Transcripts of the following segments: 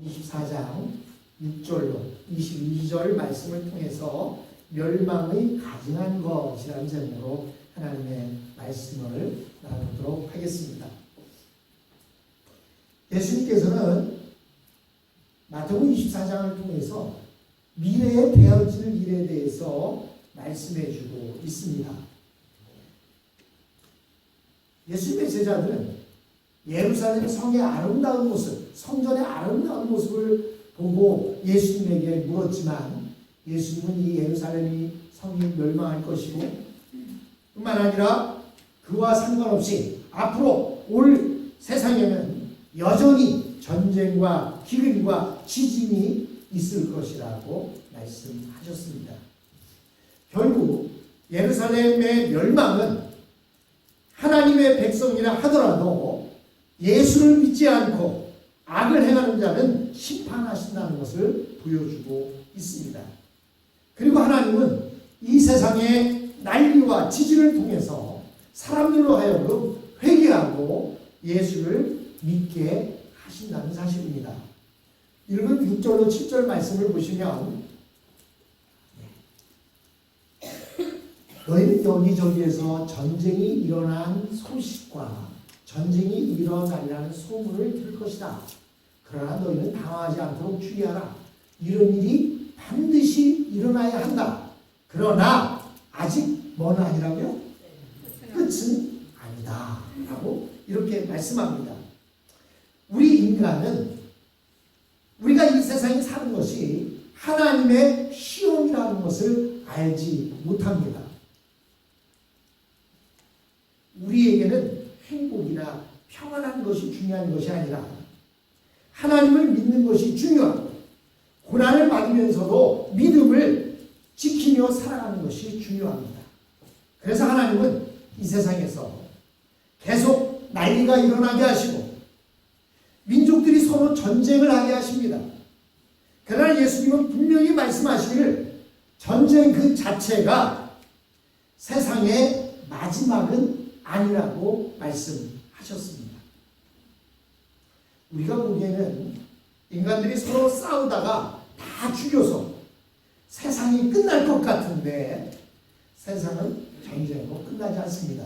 24장 6절로 22절 말씀을 통해서 멸망의 가증한 것이라는 제목으로 하나님의 말씀을 나누도록 하겠습니다. 예수님께서는 마태복음 24장을 통해서 미래에 되어질 일에 대해서 말씀해 주고 있습니다. 예수님의 제자들은 예루살렘 성의 아름다운 모습, 성전의 아름다운 모습을 보고 예수님에게 물었지만 예수님은 이 예루살렘이 성이 멸망할 것이고 뿐만 아니라 그와 상관없이 앞으로 올 세상에는 여전히 전쟁과 기근과 지진이 있을 것이라고 말씀하셨습니다. 결국 예루살렘의 멸망은 하나님의 백성이라 하더라도 예수를 믿지 않고 악을 행하는 자는 심판하신다는 것을 보여주고 있습니다. 그리고 하나님은 이 세상의 난리와 지진을 통해서 사람들로 하여금 회개하고 예수를 믿게 하신다는 사실입니다. 읽은 6절로 7절 말씀을 보시면 너희는 여기저기에서 전쟁이 일어난 소식과 전쟁이 일어나리라는 소문을 들을 것이다. 그러나 너희는 당황하지 않도록 주의하라. 이런 일이 반드시 일어나야 한다. 그러나 아직 먼 아니라고요? 끝은 아니다. 라고 이렇게 말씀합니다. 우리 인간은 우리가 이 세상에 사는 것이 하나님의 시험이라는 것을 알지 못합니다. 우리에게는 행복이나 평안한 것이 중요한 것이 아니라 하나님을 믿는 것이 중요하고 고난을 받으면서도 믿음을 지키며 살아가는 것이 중요합니다. 그래서 하나님은 이 세상에서 계속 난리가 일어나게 하시고 민족들이 서로 전쟁을 하게 하십니다. 그러나 예수님은 분명히 말씀하시기를 전쟁 그 자체가 세상의 마지막은 아니라고 말씀하셨습니다. 우리가 보기에는 인간들이 서로 싸우다가 다 죽여서 세상이 끝날 것 같은데 세상은 전쟁으로 끝나지 않습니다.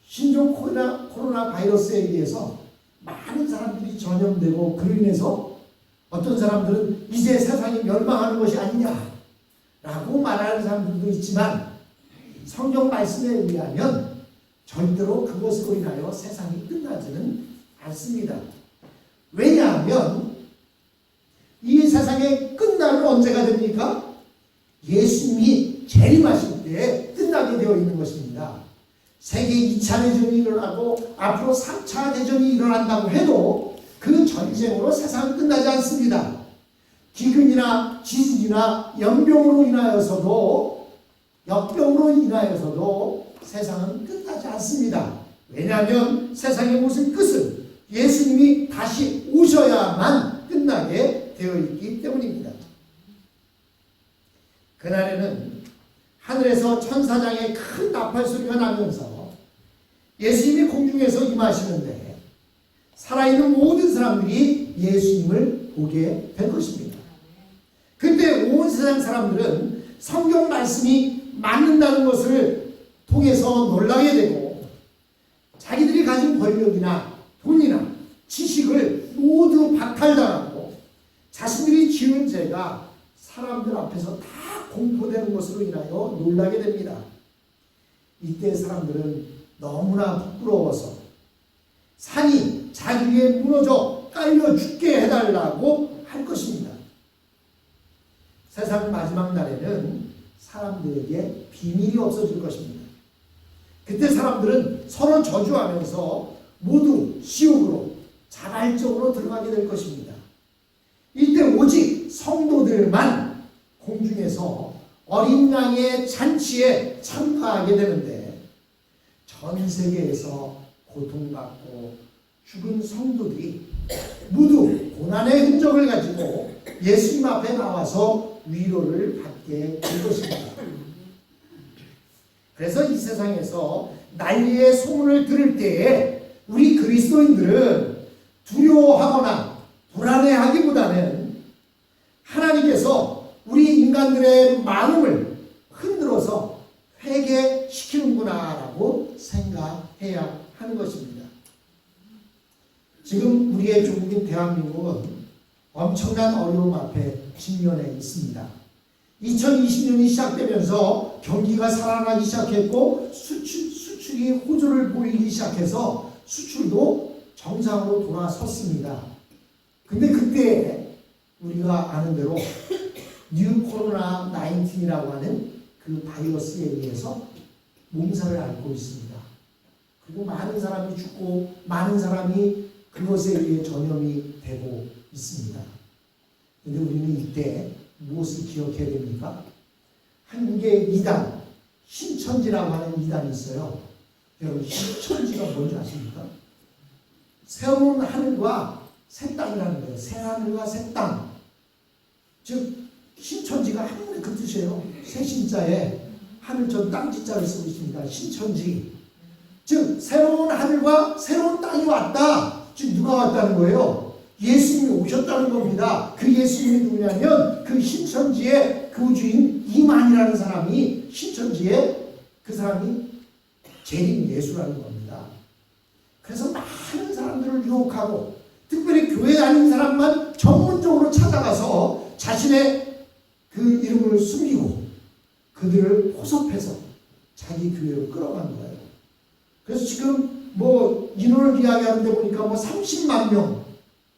신종 코로나 바이러스에 의해서 많은 사람들이 전염되고 그로 인해서 어떤 사람들은 이제 세상이 멸망하는 것이 아니냐라고 말하는 사람들도 있지만 성경 말씀에 의하면 절대로 그것으로 인하여 세상이 끝나지는 않습니다. 왜냐하면 이 세상의 끝날은 언제가 됩니까? 예수님이 재림하실 때 끝나게 되어 있는 것입니다. 세계 2차 대전이 일어나고 앞으로 3차 대전이 일어난다고 해도 그 전쟁으로 세상은 끝나지 않습니다. 기근이나 지진이나 역병으로 인하여서도 세상은 끝나지 않습니다. 왜냐하면 세상의 모든 끝은 예수님이 다시 오셔야만 끝나게 되어 있기 때문입니다. 그날에는 하늘에서 천사장의 큰 나팔 소리가 나면서 예수님이 공중에서 임하시는데 살아있는 모든 사람들이 예수님을 보게 될 것입니다. 그때 온 세상 사람들은 성경 말씀이 맞는다는 것을 통해서 놀라게 되고 자기들이 가진 권력이나 돈이나 지식을 모두 박탈당하고 자신들이 지은 죄가 사람들 앞에서 다 공포되는 것으로 인하여 놀라게 됩니다. 이때 사람들은 너무나 부끄러워서 산이 자기 위에 무너져 깔려 죽게 해달라고 할 것입니다. 세상 마지막 날에는 사람들에게 비밀이 없어질 것입니다. 그때 사람들은 서로 저주하면서 모두 지옥으로 자발적으로 들어가게 될 것입니다. 이때 오직 성도들만 공중에서 어린 양의 잔치에 참가하게 되는데 전 세계에서 고통받고 죽은 성도들이 모두 고난의 흔적을 가지고 예수님 앞에 나와서 위로를 받게 될 것입니다. 그래서 이 세상에서 난리의 소문을 들을 때에 우리 그리스도인들은 두려워하거나 불안해하기보다는 하나님께서 우리 인간들의 마음을 흔들어서 회개시키는구나라고 생각해야 하는 것입니다. 지금 우리의 조국인 대한민국은 엄청난 어려움 앞에 직면해 있습니다. 2020년이 시작되면서 경기가 살아나기 시작했고 수출이 호조를 보이기 시작해서 수출도 정상으로 돌아섰습니다. 근데 그때 우리가 아는 대로 뉴 코로나 19이라고 하는 그 바이러스에 의해서 몸살을 앓고 있습니다. 그리고 많은 사람이 죽고 많은 사람이 그것에 의해 전염이 되고 있습니다. 그런데 우리는 이때 무엇을 기억해야 됩니까? 한국의 이단, 신천지라고 하는 이단이 있어요. 여러분, 신천지가 뭔지 아십니까? 새로운 하늘과 새 땅이라는 거예요. 새 하늘과 새 땅. 즉 신천지가 한문의 그 뜻이에요. 새 신자에 하늘 전 땅 지자를 쓰고 있습니다. 신천지. 즉 새로운 하늘과 새로운 땅이 왔다. 즉 누가 왔다는 거예요? 예수님이 오셨다는 겁니다. 그 예수님이 누구냐면 그 신천지의 교주인 이만이라는 사람이 신천지의 그 사람이 재림 예수라는 겁니다. 그래서 많은 사람들을 유혹하고 특별히 교회 다니는 사람만 전문적으로 찾아가서 자신의 그 이름을 숨기고 그들을 포섭해서 자기 교회로 끌어간 거예요. 그래서 지금 뭐 인원을 이야기하는데 보니까 뭐 30만 명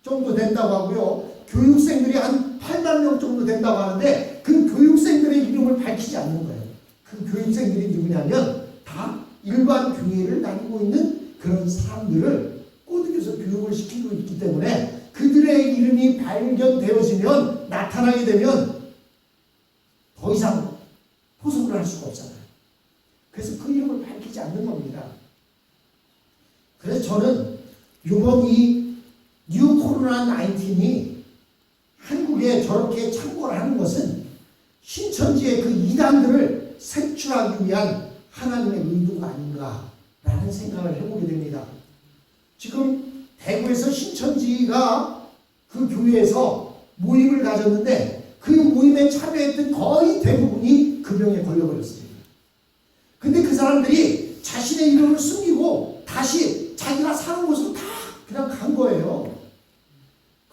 정도 된다고 하고요. 교육생들이 한 8만 명 정도 된다고 하는데 그 교육생들의 이름을 밝히지 않는 거예요. 그 교육생들이 누구냐면 다 일반 교회를 다니고 있는 그런 사람들을 꼬드겨서 교육을 시키고 있기 때문에 그들의 이름이 발견되어지면 나타나게 되면 더 이상 포섭을 할 수가 없잖아요. 그래서 그 이름을 밝히지 않는 겁니다. 그래서 저는 이번 이 뉴 코로나 19이 한국에 저렇게 창궐을 하는 것은 신천지의 그 이단들을 색출하기 위한 하나님의 의도가 아닌가라는 생각을 해보게 됩니다. 지금 대구에서 신천지가 그 교회에서 모임을 가졌는데 그 모임에 참여했던 거의 대부분이 그 병에 걸려버렸습니다. 근데 그 사람들이 자신의 이름을 숨기고 다시 자기가 사는 곳으로 다 그냥 간 거예요.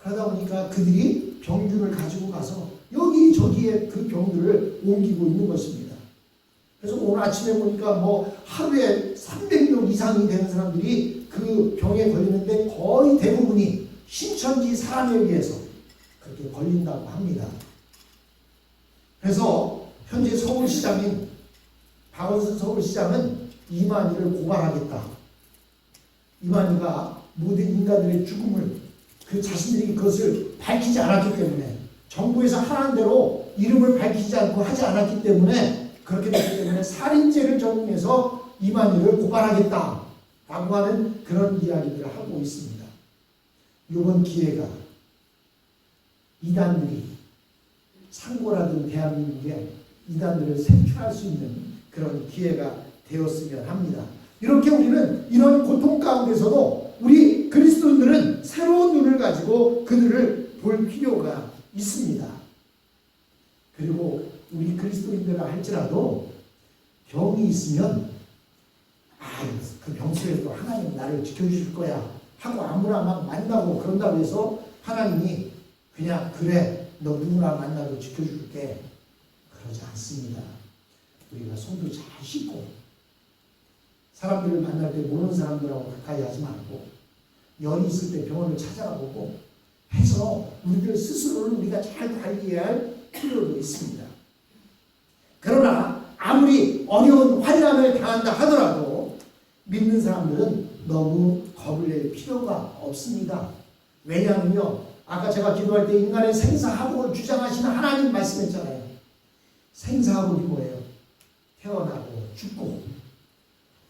그러다 보니까 그들이 병균을 가지고 가서 여기저기에 그 병들을 옮기고 있는 것입니다. 그래서 오늘 아침에 보니까 뭐 하루에 300명 이상이 되는 사람들이 그 병에 걸리는데 거의 대부분이 신천지 사람에 의해서 그렇게 걸린다고 합니다. 그래서 현재 서울시장인 박원순 서울시장은 이만희를 고발하겠다. 이만희가 모든 인간들의 죽음을 그 자신들이 그것을 밝히지 않았기 때문에 정부에서 하라는 대로 이름을 밝히지 않고 하지 않았기 때문에 그렇게 됐기 때문에 살인죄를 적용해서 이만희를 고발하겠다 라고 하는 그런 이야기들을 하고 있습니다. 이번 기회가 이단들이 상고라든 대한민국에 이단들을 색출할 수 있는 그런 기회가 되었으면 합니다. 이렇게 우리는 이런 고통 가운데서도 우리 그리스도인들은 새로운 눈을 가지고 그들을 볼 필요가 있습니다. 그리고 우리 그리스도인들을 할지라도 병이 있으면 그 병 속에서도 하나님 나를 지켜주실 거야 하고 아무나 막 만나고 그런다고 해서 하나님이 그냥 그래 너 누구나 만나도 지켜줄게 그러지 않습니다. 우리가 손도 잘 씻고 사람들을 만날 때 모르는 사람들하고 가까이 하지 말고 열이 있을 때 병원을 찾아가보고 해서 우리들 스스로를 우리가 잘 관리해야 할 필요도 있습니다. 그러나 아무리 어려운 환난을 당한다 하더라도 믿는 사람들은 너무 겁을 낼 필요가 없습니다. 왜냐하면요, 아까 제가 기도할 때 인간의 생사하복을 주장하시는 하나님 말씀했잖아요. 생사하복이 뭐예요? 태어나고 죽고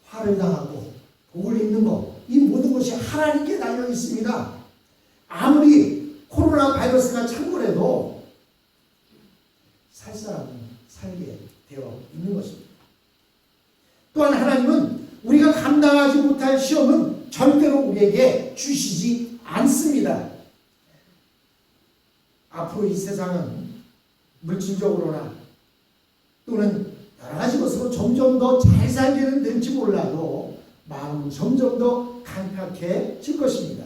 화를 당하고 복을 입는 것, 이 모든 것이 하나님께 달려 있습니다. 아무리 코로나 바이러스가 창궐해도 살 사람은 살게 되어 있는 것입니다. 또한 하나님은 우리가 감당하지 못할 시험은 절대로 우리에게 주시지 않습니다. 앞으로 이 세상은 물질적으로나 또는 여러 가지 것으로 점점 더 잘 살게는 될지 몰라도 마음은 점점 더 강팍해질 것입니다.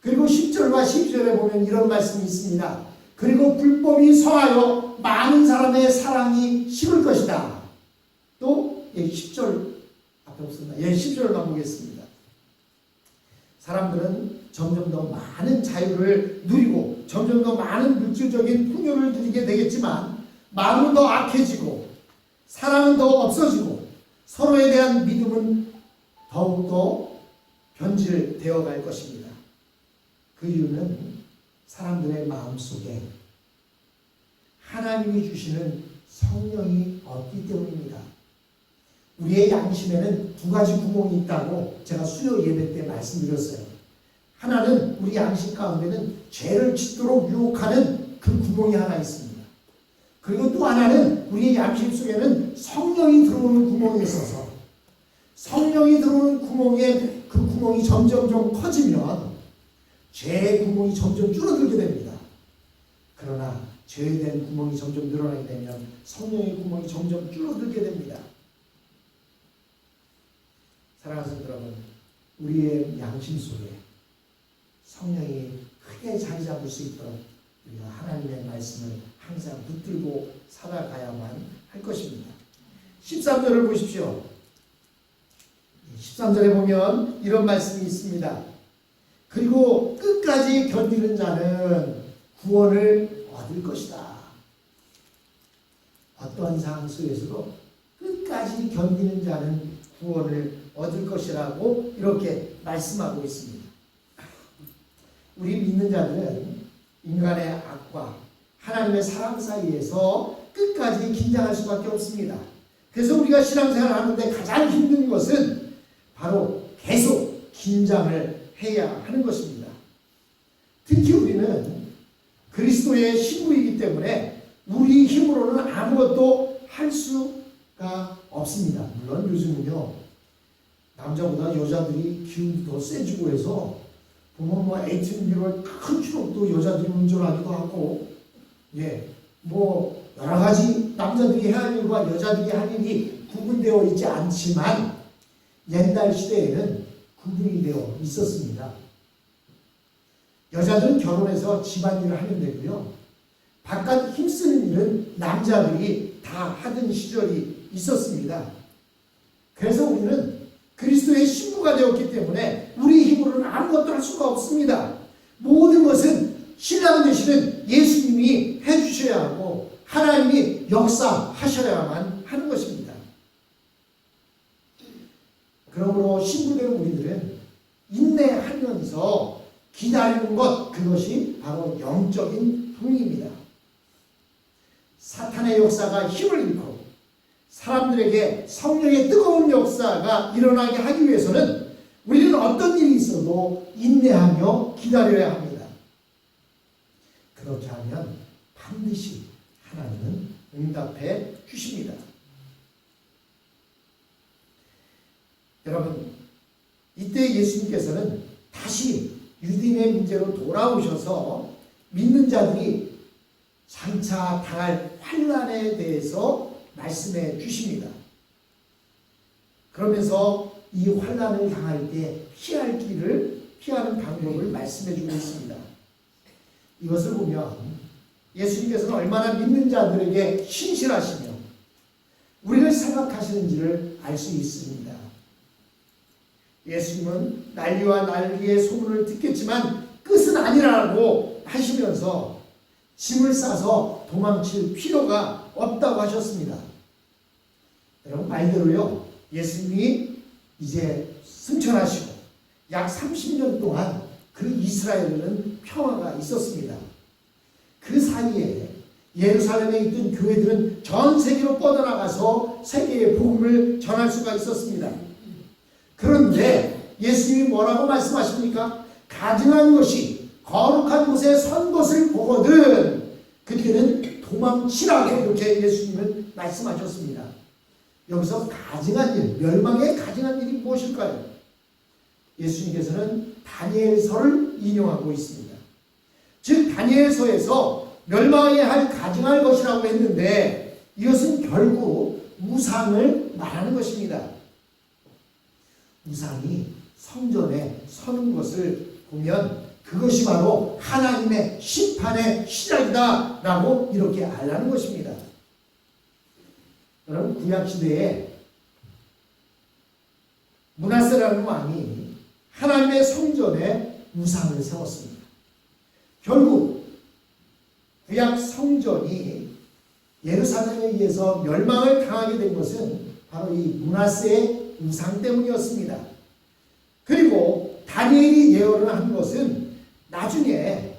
그리고 10절과 12절에 보면 이런 말씀이 있습니다. 그리고 불법이 성하여 많은 사람의 사랑이 식을 것이다. 또 10절 앞에 없었나? 10절만 보겠습니다. 사람들은 점점 더 많은 자유를 누리고 점점 더 많은 물질적인 풍요를 누리게 되겠지만 마음은 더 악해지고 사랑은 더 없어지고 서로에 대한 믿음은 더욱더 변질되어 갈 것입니다. 그 이유는 사람들의 마음속에 하나님이 주시는 성령이 없기 때문입니다. 우리의 양심에는 두 가지 구멍이 있다고 제가 수요 예배 때 말씀드렸어요. 하나는 우리 양심 가운데는 죄를 짓도록 유혹하는 그 구멍이 하나 있습니다. 그리고 또 하나는 우리의 양심 속에는 성령이 들어오는 구멍이 있어서 성령이 들어오는 구멍에 그 구멍이 점점 좀 커지면 죄의 구멍이 점점 줄어들게 됩니다. 그러나 죄에 대한 구멍이 점점 늘어나게 되면 성령의 구멍이 점점 줄어들게 됩니다. 사랑하는 성도 여러분, 우리의 양심 속에 성령이 크게 자리 잡을 수 있도록 우리가 하나님의 말씀을 항상 붙들고 살아가야만 할 것입니다. 13절을 보십시오. 13절에 보면 이런 말씀이 있습니다. 그리고 끝까지 견디는 자는 구원을 얻을 것이다. 어떠한 상황 속에서도 끝까지 견디는 자는 구원을 얻을 것이라고 이렇게 말씀하고 있습니다. 우리 믿는 자들은 인간의 악과 하나님의 사랑 사이에서 끝까지 긴장할 수밖에 없습니다. 그래서 우리가 신앙생활을 하는데 가장 힘든 것은 바로 계속 긴장을 해야 하는 것입니다. 특히 우리는 그리스도의 신부이기 때문에 우리 힘으로는 아무것도 할 수가 없습니다. 물론 요즘은요, 남자보다 여자들이 기운이 더 세지고 해서 보면 뭐 18유로 큰 트럭도 여자들이 운전하기도 하고, 뭐 여러 가지 남자들이 해야 할 일과 여자들이 할 일이 구분되어 있지 않지만 옛날 시대에는 구분이 되어 있었습니다. 여자들은 결혼해서 집안일을 하면 되고요, 바깥 힘쓰는 일은 남자들이 다 하던 시절이 있었습니다. 그래서 우리는 그리스도의 신부가 되었기 때문에 우리 힘으로는 아무것도 할 수가 없습니다. 모든 것은 신랑 되시는 예수님이 해주셔야 하고 하나님이 역사하셔야만 하는 것입니다. 그러므로 신부된 우리들은 인내하면서 기다리는 것, 그것이 바로 영적인 부흥입니다. 사탄의 역사가 힘을 잃고 사람들에게 성령의 뜨거운 역사가 일어나게 하기 위해서는 우리는 어떤 일이 있어도 인내하며 기다려야 합니다. 그렇게 하면 반드시 하나님은 응답해 주십니다. 여러분, 이때 예수님께서는 다시 유대인의 문제로 돌아오셔서 믿는 자들이 장차 당할 환난에 대해서 말씀해 주십니다. 그러면서 이 환난을 당할 때 피할 길을 피하는 방법을 말씀해 주고 있습니다. 이것을 보면 예수님께서는 얼마나 믿는 자들에게 신실하시며 우리를 생각하시는지를 알 수 있습니다. 예수님은 난리와 난리의 소문을 듣겠지만 끝은 아니라고 하시면서 짐을 싸서 도망칠 필요가 없다고 하셨습니다. 여러분, 말대로요, 예수님이 이제 승천하시고 약 30년 동안 그 이스라엘에는 평화가 있었습니다. 그 사이에 예루살렘에 있던 교회들은 전 세계로 뻗어나가서 세계의 복음을 전할 수가 있었습니다. 그런데 예수님이 뭐라고 말씀하십니까? 가증한 것이 거룩한 곳에 선 것을 보거든 그때는 도망치라고 이렇게 예수님은 말씀하셨습니다. 여기서 가증한 일, 멸망의 가증한 일이 무엇일까요? 예수님께서는 다니엘서를 인용하고 있습니다. 즉 다니엘서에서 멸망해야 할 가증할 것이라고 했는데 이것은 결국 우상을 말하는 것입니다. 우상이 성전에 서는 것을 보면 그것이 바로 하나님의 심판의 시작이다 라고 이렇게 알라는 것입니다. 여러분 구약시대에 므낫세라는 왕이 하나님의 성전에 우상을 세웠습니다. 결국 구약 성전이 예루살렘에 의해서 멸망을 당하게 된 것은 바로 이 므낫세의 우상 때문이었습니다. 그리고 다니엘이 예언을 한 것은 나중에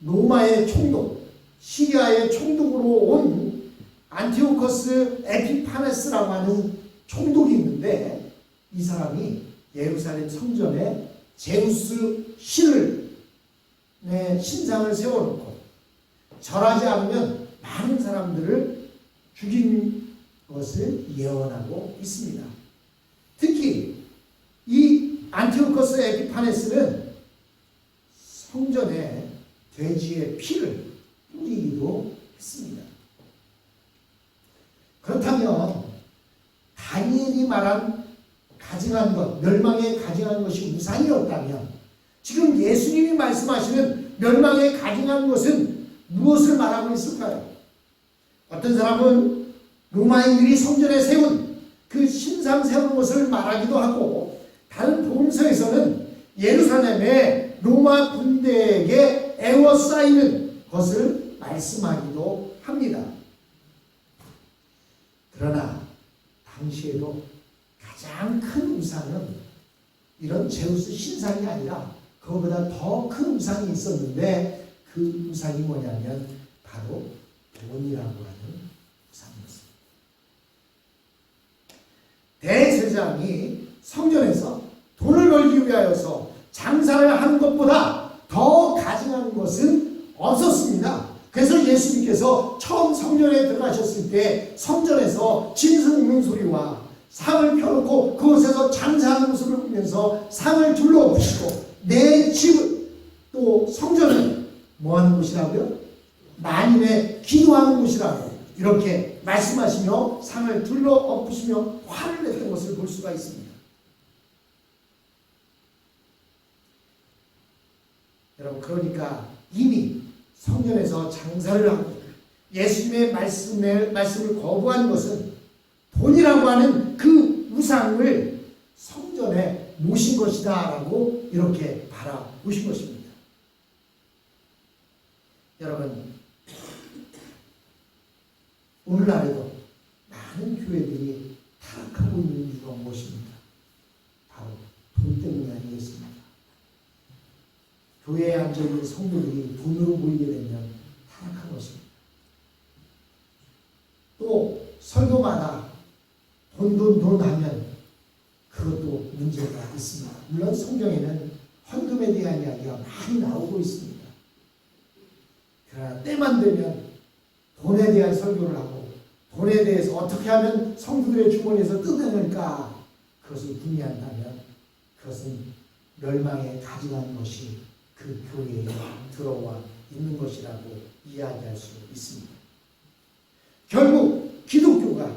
로마의 총독, 시리아의 총독으로 온 안티오코스 에피파네스라고 하는 총독이 있는데 이 사람이 예루살렘 성전에 제우스 신을 신상을 세워놓고 절하지 않으면 많은 사람들을 죽인 것을 예언하고 있습니다. 특히 이 안티오코스 에피파네스는 성전에 돼지의 피를 뿌리기도 했습니다. 그렇다면 다니엘이 말한 가증한 것, 멸망에 가증한 것이 우상이었다면 지금 예수님이 말씀하시는 멸망에 가증한 것은 무엇을 말하고 있을까요? 어떤 사람은 로마인들이 성전에 세운 그 신상 세운 것을 말하기도 하고 다른 복음서에서는 예루살렘에 로마 군대에게 에워싸이는 것을 말씀하기도 합니다. 그러나 당시에도 가장 큰 우상은 이런 제우스 신상이 아니라 그거보다 더 큰 우상이 있었는데 그 우상이 뭐냐면 바로 돈이라고 하는 우상이었습니다. 대제사장이 성전에서 돈을 벌기 위하여서 장사를 하는 것보다 더 가증한 것은 없었습니다. 그래서 예수님께서 처음 성전에 들어가셨을 때 성전에서 짐승 우는 소리와 상을 펴놓고 그곳에서 장사하는 모습을 보면서 상을 둘러엎으시고 내 집은 또 성전은 뭐하는 곳이라고요? 만인의 기도하는 곳이라고 이렇게 말씀하시며 상을 둘러엎으시며 화를 냈던 것을 볼 수가 있습니다. 여러분 그러니까 이미 성전에서 장사를 하고 예수님의 말씀을 거부한 것은 돈이라고 하는 그 우상을 성전에 모신 것이다 라고 이렇게 바라보신 것입니다. 여러분 오늘날에도 많은 교회들이 타락하고 있는 이유가 무엇입니까? 바로 돈 때문이 아니겠습니까? 교회에 앉아있는 성도들이 돈으로 보이게 되면 타락한 것입니다. 또 설교마다 돈 하면 그것도 문제가 있습니다. 물론 성경에는 헌금에 대한 이야기가 많이 나오고 있습니다. 그러나 때만 되면 돈에 대한 설교를 하고 돈에 대해서 어떻게 하면 성도들의 주머니에서 뜯어낼까 그것을 궁리한다면 그것은 멸망에 가증한 것이 그 교회에 들어와 있는 것이라고 이야기할 수 있습니다. 결국 기독교가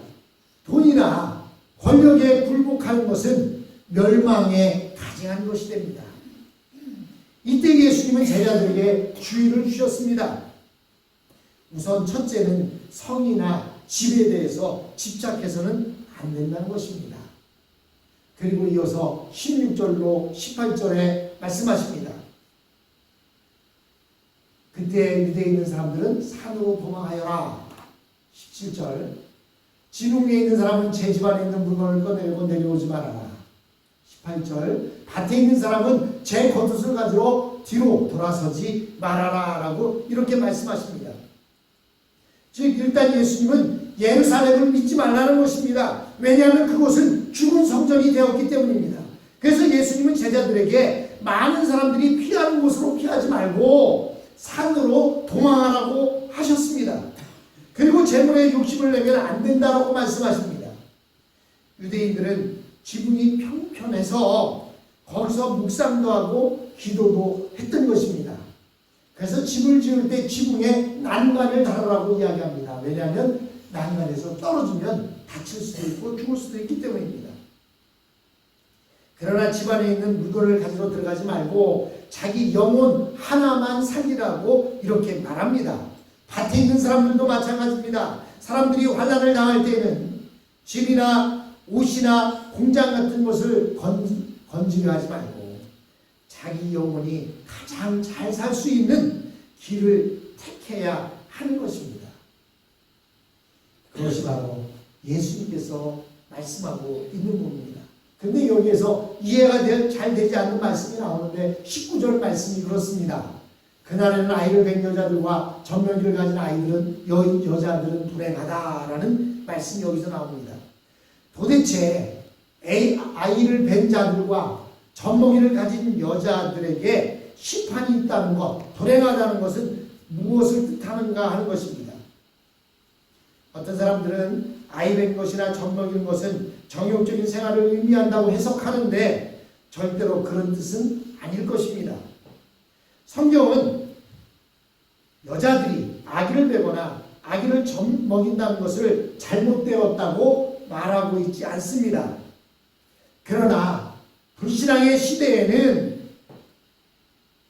돈이나 권력에 굴복하는 것은 멸망에 가증한 것이 됩니다. 이때 예수님은 제자들에게 주의를 주셨습니다. 우선 첫째는 성이나 집에 대해서 집착해서는 안 된다는 것입니다. 그리고 이어서 16절로 18절에 말씀하십니다. 그때 유대에 있는 사람들은 산으로 도망하여라. 17절 진웅 위에 있는 사람은 제 집안에 있는 물건을 꺼내려고 내려오지 말아라. 18절 밭에 있는 사람은 제 겉옷을 가지러 뒤로 돌아서지 말아라 라고 이렇게 말씀하십니다. 즉 일단 예수님은 예루살렘을 믿지 말라는 것입니다. 왜냐하면 그곳은 죽은 성전이 되었기 때문입니다. 그래서 예수님은 제자들에게 많은 사람들이 피하는 곳으로 피하지 말고 산으로 도망하라고 하셨습니다. 그리고 재물에 욕심을 내면 안 된다라고 말씀하십니다. 유대인들은 지붕이 평평해서 거기서 묵상도 하고 기도도 했던 것입니다. 그래서 집을 지을 때 지붕에 난간을 달으라고 이야기합니다. 왜냐하면 난간에서 떨어지면 다칠 수도 있고 죽을 수도 있기 때문입니다. 그러나 집안에 있는 물건을 가지고 들어가지 말고 자기 영혼 하나만 살리라고 이렇게 말합니다. 밭에 있는 사람들도 마찬가지입니다. 사람들이 환난을 당할 때에는 집이나 옷이나 공장 같은 것을 건지려 하지 말고 자기 영혼이 가장 잘 살 수 있는 길을 택해야 하는 것입니다. 그것이 바로 예수님께서 말씀하고 있는 부분입니다. 근데 여기에서 이해가 잘 되지 않는 말씀이 나오는데 19절 말씀이 그렇습니다. 그날에는 아이를 뵌 여자들과 젖먹이를 가진 여자들은 불행하다라는 말씀이 여기서 나옵니다. 도대체 아이를 뵌 자들과 젖먹이를 가진 여자들에게 심판이 있다는 것, 불행하다는 것은 무엇을 뜻하는가 하는 것입니다. 어떤 사람들은 아이 뵌 것이나 젖먹이는 것은 정욕적인 생활을 의미한다고 해석하는데 절대로 그런 뜻은 아닐 것입니다. 성경은 여자들이 아기를 베거나 아기를 젖먹인다는 것을 잘못되었다고 말하고 있지 않습니다. 그러나 불신앙의 시대에는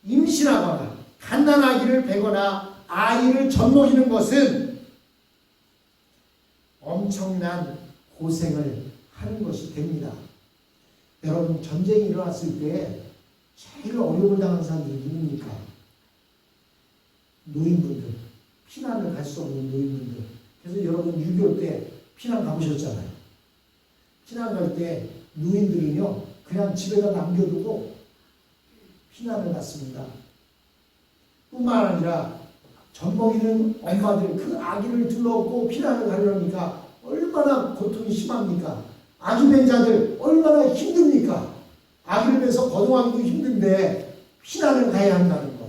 임신하거나 갓난아기를 베거나 아이를 젖먹이는 것은 엄청난 고생을 하는 것이 됩니다. 여러분, 전쟁이 일어났을 때 제일 어려움을 당한 사람들이 누굽니까? 노인분들, 피난을 갈 수 없는 노인분들. 그래서 여러분 6.25 때 피난 가보셨잖아요. 피난 갈 때 노인들은요 그냥 집에다 남겨두고 피난을 갔습니다. 뿐만 아니라 젖먹이는 엄마들 그 아기를 들러업고 피난을 가려니까 얼마나 고통이 심합니까? 아기 뵌 자들 얼마나 힘듭니까? 아기를 위해서 거동하기도 힘든데 피난을 가야 한다는 것.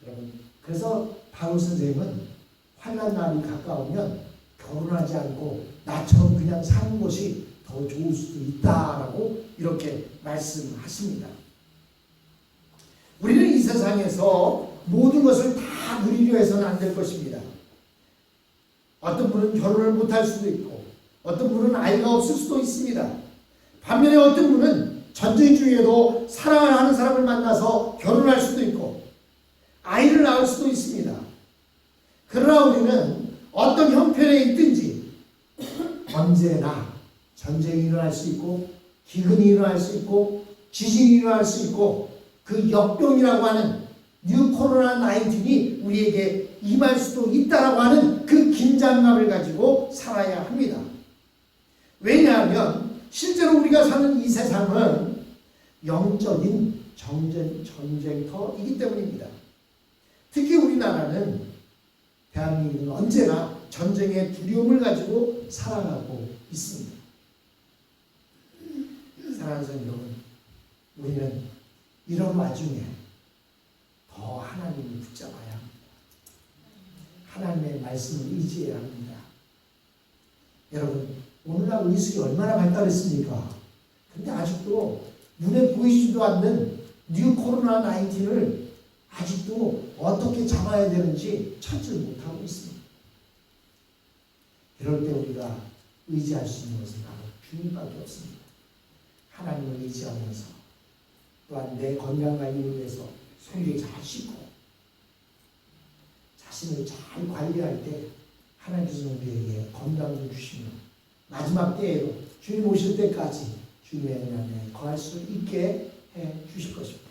여러분, 그래서 바울 선생님은 환난 날이 가까우면 결혼하지 않고 나처럼 그냥 사는 것이 더 좋을 수도 있다라고 이렇게 말씀하십니다. 우리는 이 세상에서 모든 것을 다 누리려 해서는 안 될 것입니다. 어떤 분은 결혼을 못할 수도 있고 어떤 분은 아이가 없을 수도 있습니다. 반면에 어떤 분은 전쟁 중에도 사랑을 하는 사람을 만나서 결혼할 수도 있고 아이를 낳을 수도 있습니다. 그러나 우리는 어떤 형편에 있든지 언제나 전쟁이 일어날 수 있고 기근이 일어날 수 있고 지진이 일어날 수 있고 그 역병이라고 하는 뉴 코로나 19이 우리에게 임할 수도 있다라고 하는 그 긴장감을 가지고 살아야 합니다. 왜냐하면 실제로 우리가 사는 이 세상은 영적인 전쟁터이기 때문입니다. 특히 우리나라는 대한민국은 언제나 전쟁의 두려움을 가지고 살아가고 있습니다. 사랑하는 성도 여러분, 우리는 이런 와중에 더 하나님을 붙잡아야 합니다. 하나님의 말씀을 의지해야 합니다. 여러분, 오늘날 의술이 얼마나 발달했습니까? 근데 아직도 눈에 보이지도 않는 뉴 코로나 19을 아직도 어떻게 잡아야 되는지 찾지를 못하고 있습니다. 이럴 때 우리가 의지할 수 있는 것은 바로 주님밖에 없습니다. 하나님을 의지하면서 또한 내 건강관리를 위해서 손을 잘 씻고 자신을 잘 관리할 때 하나님께서 우리에게 건강을 주시며 마지막 때에도 주님 오실 때까지 주님의 은혜에 거할 수 있게 해 주실 것입니다.